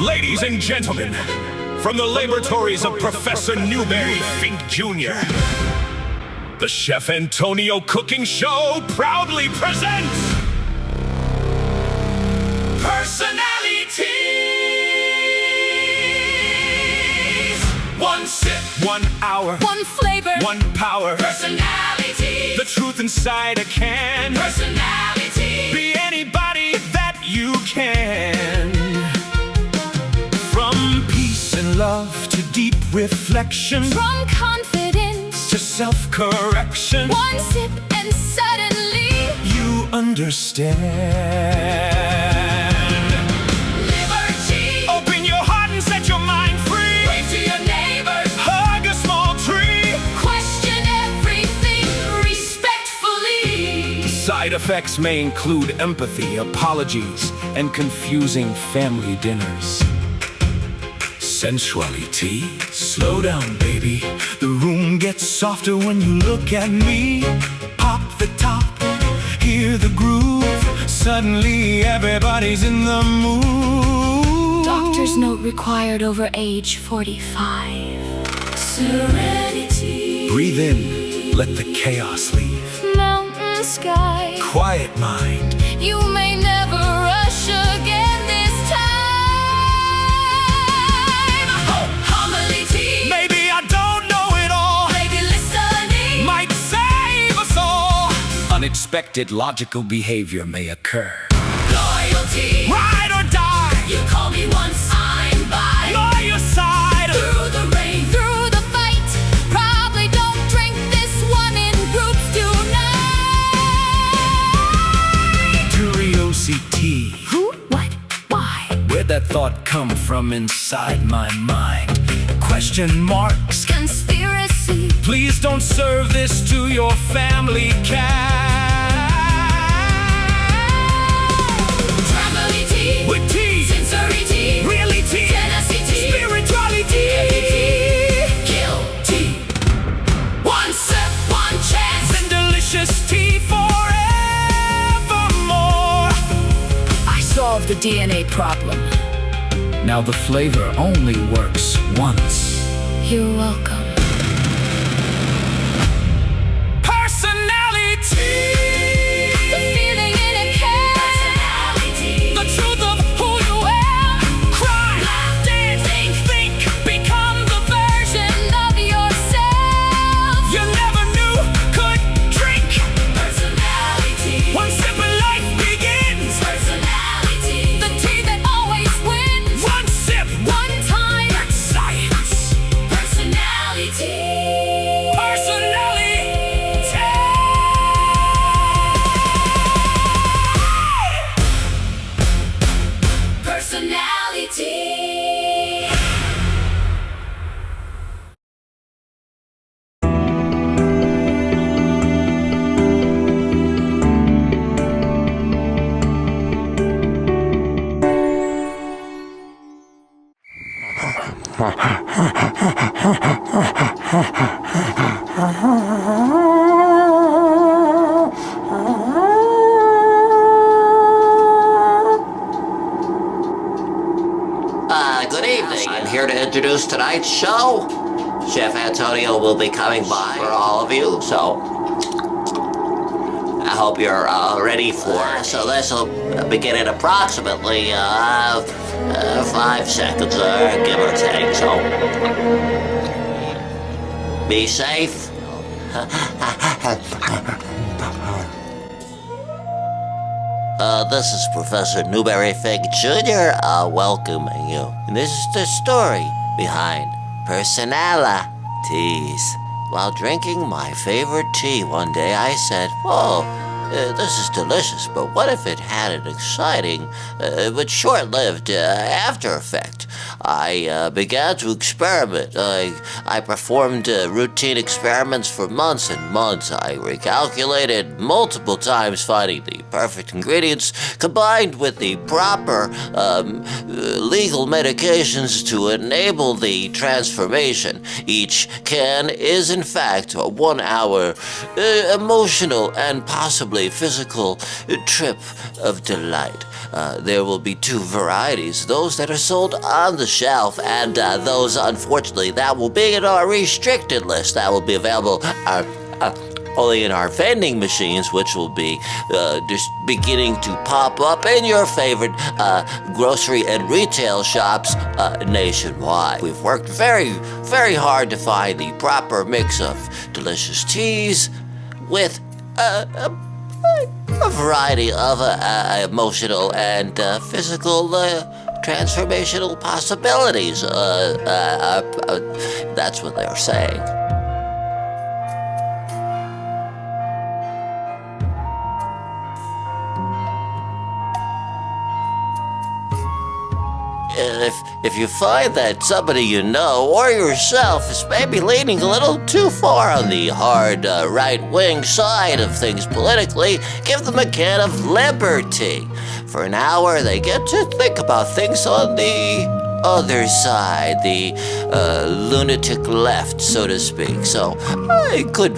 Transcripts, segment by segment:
Ladies and gentlemen, from the laboratories of Professor Newberry Fink Junior, the Chef Antonio Cooking Show proudly presents Personali-Tea! One sip, 1 hour, one flavor, one power. Personali-Tea. The truth inside a can. Personali-Tea. Be anybody that you can. From peace and love to deep reflection, From confidence to self-correction, one sip and suddenly you understand. liberty. Open your heart and set your mind free. Wave to your neighbors. Hug a small tree. Question everything respectfully. Side effects may include empathy, apologies, and confusing family dinners. Sensuality, slow down, baby. The room gets softer when you look at me. Pop the top, hear the groove. Suddenly everybody's in the mood. Doctor's note required over age 45. Serenity. Breathe in, let the chaos leave. Mountain sky. Quiet mind. You may never rush again this time. Homily tea. Maybe I don't know it all. Maybe listening Might save us all. Unexpected logical behavior may occur. loyalty. Ride or die. You call me once, I'm by Your side. through the rain, through the fight. Probably don't drink this one in groups tonight. Curiosity. Who? What? Why? Where'd that thought come from inside my mind? Question marks. Conspiracy. Please don't serve this to your family cat. Family tea. With tea, Sensory tea. really tea, Tennessee tea. spirituality. Guilty. One sip, one chance. And delicious tea forevermore. I solved the DNA problem. Now the flavor only works once. You're welcome. Personality. The feeling in a can. Personality. The truth of who you are. Cry, dance, think, Become the version of yourself. you never knew could drink. Personality. One sip and life begins. Personality. The tea that always wins. One sip, One time. that's science. Personality. Personality. Good evening. I'm here to introduce tonight's show. Chef Antonio will be coming by for all of you, so I hope you're ready for it. So this will begin in approximately 5 seconds, give or take, so be safe. This is Professor Newberry Fink Junior, welcoming you. And this is the story behind Personali-Teas. While drinking my favorite tea one day, I said, this is delicious, but what if it had an exciting but short-lived after effect? I began to experiment. I performed routine experiments for months and months. I recalculated multiple times, finding the perfect ingredients combined with the proper legal medications to enable the transformation. Each can is, in fact, a 1-hour emotional and possibly physical trip of delight. there will be two varieties, those that are sold on the shelf and those, unfortunately, that will be in our restricted list. That will be available only in our vending machines, which will be just beginning to pop up in your favorite grocery and retail shops nationwide. We've worked very, very hard to find the proper mix of delicious teas with a variety of emotional and physical transformational possibilities. That's what they're saying. If you find that somebody you know or yourself is maybe leaning a little too far on the hard right-wing side of things politically, give them a can of Liberty. For an hour, they get to think about things on the other side, the lunatic left, so to speak. So it could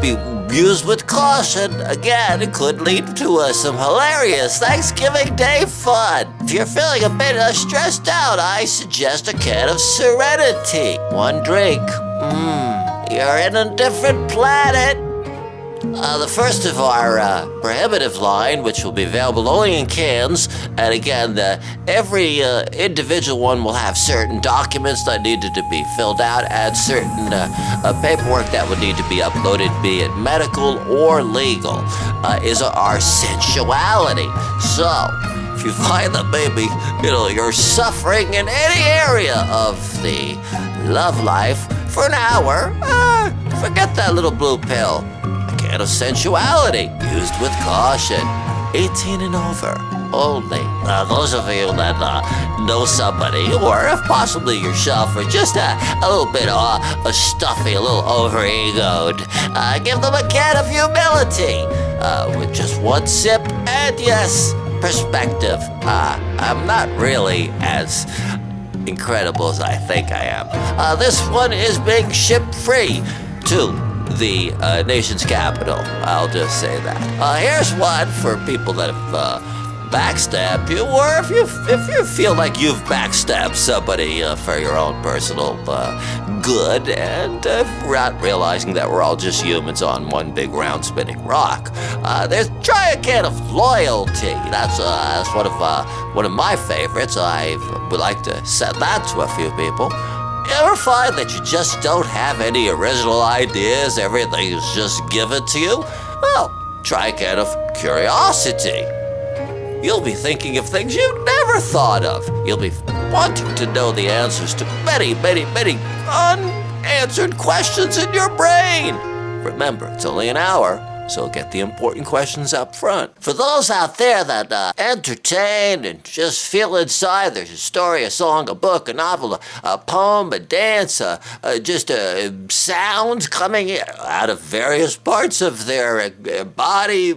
be used with caution. Again, it could lead to some hilarious Thanksgiving Day fun. If you're feeling a bit stressed out, I suggest a can of Serenity. One drink. You're in a different planet. The first of our prohibitive line, which will be available only in cans, and again, every individual one will have certain documents that needed to be filled out and certain paperwork that would need to be uploaded, be it medical or legal, is our sensuality. So, if you find that maybe, you're suffering in any area of the love life for an hour, forget that little blue pill. Can of sensuality, used with caution. 18 and over, only. Those of you that know somebody, or if possibly yourself, are just a little bit stuffy, a little over-egoed, give them a can of humility, with just one sip, and yes, perspective. I'm not really as incredible as I think I am. This one is being shipped free to the nation's capital. I'll just say that. Here's one for people that have backstabbed you, or if you feel like you've backstabbed somebody for your own personal good, and not realizing that we're all just humans on one big round spinning rock. Try a can of Loyalty. That's one of my favorites. I would like to send that to a few people. You ever find that you just don't have any original ideas? Everything is just given to you? Well, try a can of Curiosity. You'll be thinking of things you never thought of. You'll be wanting to know the answers to many, many, many unanswered questions in your brain. Remember, it's only an hour, so get the important questions up front. For those out there that entertain and just feel inside, there's a story, a song, a book, a novel, a poem, a dance, just sounds coming out of various parts of their body,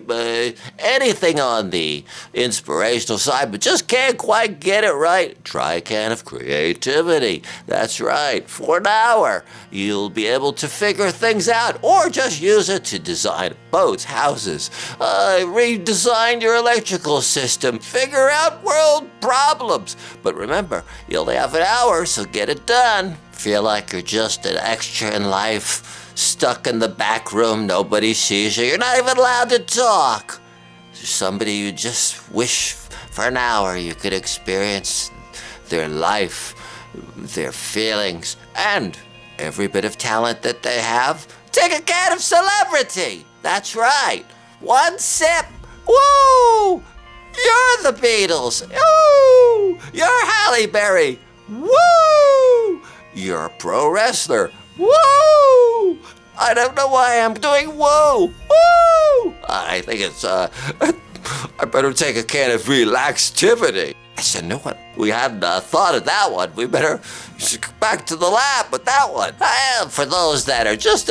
anything on the inspirational side, but just can't quite get it right. Try a can of Creativity. That's right. For an hour, you'll be able to figure things out, or just use it to design boats, houses, redesign your electrical system, figure out world problems. But remember, you only have an hour, so get it done. Feel like you're just an extra in life, stuck in the back room, nobody sees you, you're not even allowed to talk. There's somebody you just wish for an hour you could experience their life, their feelings, and every bit of talent that they have. Take a can of Celebrity. That's right. One sip. Woo! You're the Beatles. Woo! You're Halle Berry. Woo! You're a pro wrestler. Woo! I don't know why I'm doing woo. Woo! I think it's, I better take a can of Relaxtivity. I said, no one. We hadn't thought of that one. We better go back to the lab with that one. For those that are just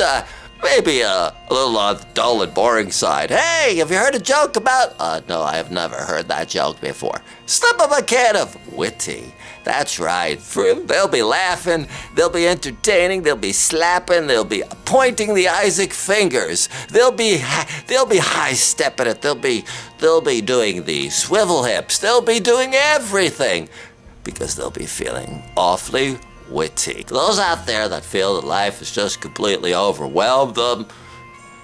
maybe a little on the dull and boring side. Hey, have you heard a joke about? No, I have never heard that joke before. Slip them a can of Witty. That's right. They'll be laughing, they'll be entertaining, they'll be slapping, they'll be pointing the Isaac fingers. They'll be high-stepping it. They'll be They'll be doing the swivel hips. They'll be doing everything because they'll be feeling awfully witty. Those out there that feel that life is just completely overwhelmed them,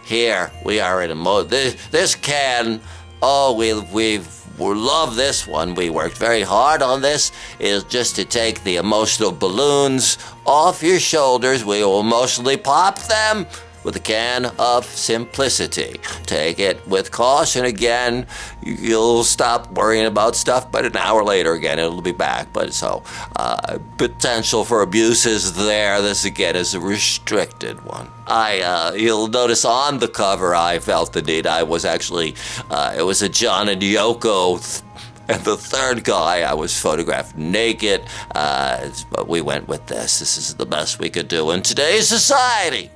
here we are in a mode. This can, we love this one. We worked very hard on this. Is just to take the emotional balloons off your shoulders. We will emotionally pop them with a can of simplicity. Take it with caution again. You'll stop worrying about stuff, but an hour later again, it'll be back. But so, potential for abuse is there. This again is a restricted one. You'll notice on the cover, I felt the need. I was actually, it was a John and Yoko and the third guy, I was photographed naked, but we went with this. This is the best we could do in today's society.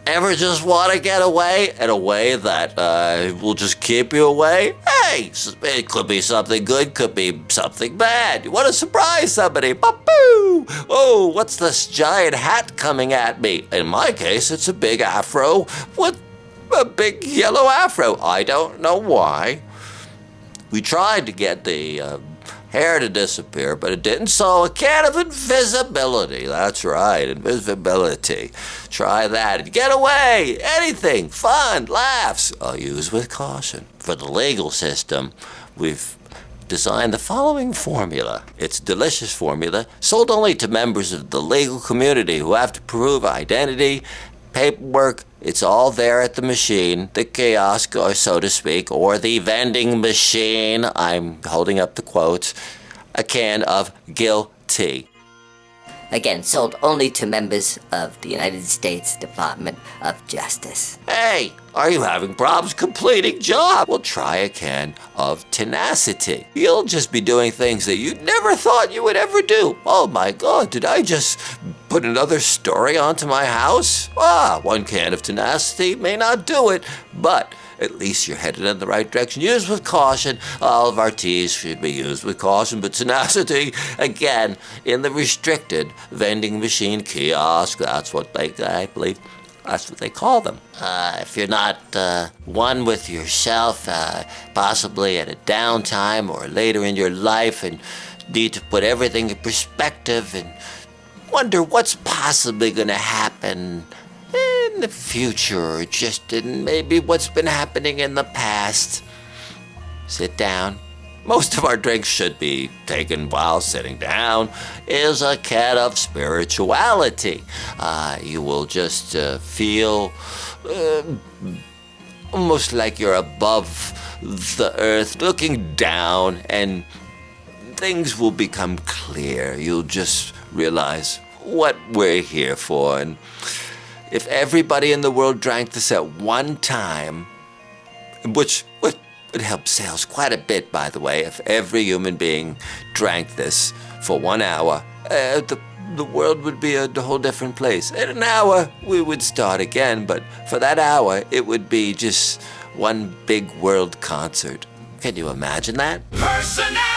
Ever just want to get away in a way that will just keep you away? Hey, it could be something good, could be something bad. You want to surprise somebody? Ba-boo! Oh, what's this giant hat coming at me? In my case, it's a big afro with a big yellow afro. I don't know why. We tried to get the hair to disappear, but it didn't, so a can of invisibility. That's right, invisibility. Try that. Get away! Anything. Fun. Laughs. I'll use with caution. For the legal system, we've designed the following formula. It's a delicious formula, sold only to members of the legal community who have to prove identity, paperwork. It's all there at the machine, the kiosk, or so to speak, or the vending machine. I'm holding up the quotes. A can of guilty. Again, sold only to members of the United States Department of Justice. Hey, are you having problems completing job? Well, try a can of tenacity. You'll just be doing things that you never thought you would ever do. Oh my God, did I just put another story onto my house? One can of tenacity may not do it, but at least you're headed in the right direction. Use with caution. All of our teas should be used with caution, but tenacity, again, in the restricted vending machine kiosk. That's what I believe, that's what they call them. If you're not one with yourself, possibly at a downtime or later in your life, and need to put everything in perspective and wonder what's possibly going to happen in the future, or just in maybe what's been happening in the past, sit down. Most of our drinks should be taken while sitting down. Is a can of spirituality. You will just feel almost like you're above the earth, looking down, and things will become clear. You'll just realize what we're here for. And if everybody in the world drank this at one time, which would help sales quite a bit, by the way, if every human being drank this for 1 hour, the world would be a whole different place. In an hour, we would start again, but for that hour, it would be just one big world concert. Can you imagine that? Personality.